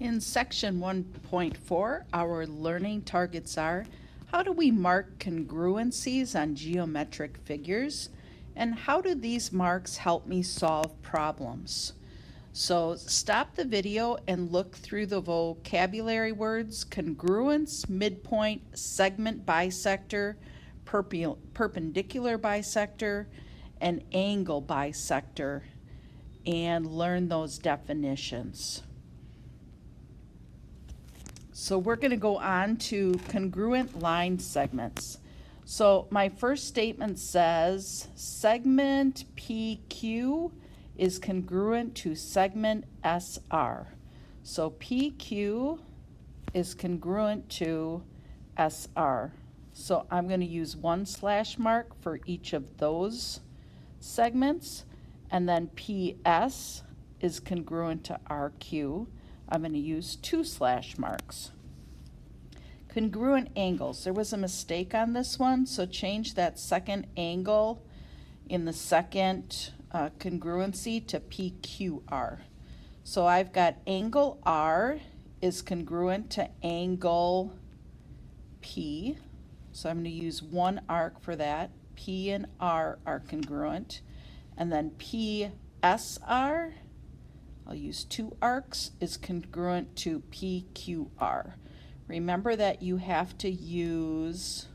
In section 1.4, our learning targets are: how do we mark congruencies on geometric figures? And how do these marks help me solve problems? So stop the video and look through the vocabulary words: congruence, midpoint, segment bisector, perpendicular bisector, and angle bisector, and learn those definitions. So we're going to go on to congruent line segments. So my first statement says segment PQ is congruent to segment SR. So PQ is congruent to SR. So I'm going to use one slash mark for each of those segments, and then PS is congruent to RQ. I'm going to use two slash marks. Congruent angles. There was a mistake on this one, so change that second angle in the second congruency to PQR. So I've got angle R is congruent to angle P. So I'm going to use one arc for that. P and R are congruent. And then PSR, I'll use two arcs, is congruent to PQR. Remember that you have to use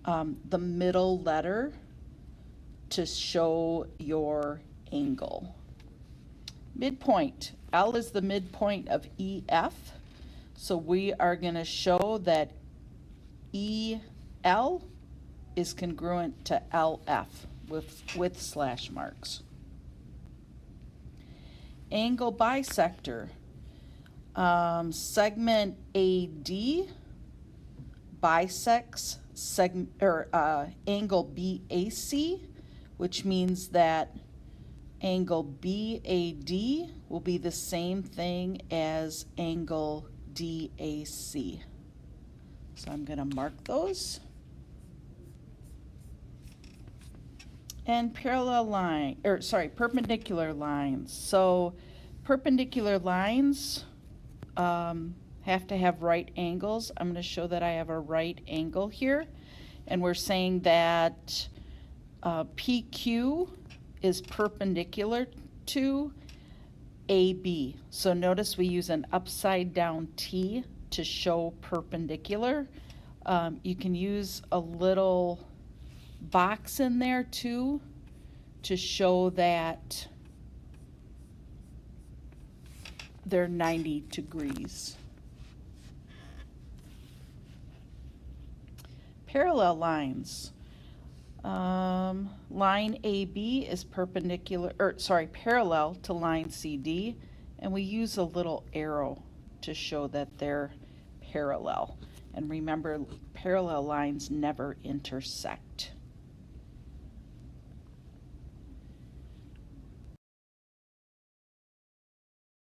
the middle letter to show your angle. Midpoint. L is the midpoint of EF. So we are going to show that EL is congruent to LF with slash marks. Angle bisector. Segment AD bisects angle BAC, which means that angle BAD will be the same thing as angle DAC. So I'm going to mark those. And perpendicular lines. So perpendicular lines have to have right angles. I'm going to show that I have a right angle here. And we're saying that PQ is perpendicular to AB. So notice we use an upside down T to show perpendicular. You can use a little box in there too to show that they're 90 degrees. Parallel lines. Line AB is parallel to line CD, and we use a little arrow to show that they're parallel. And remember, parallel lines never intersect.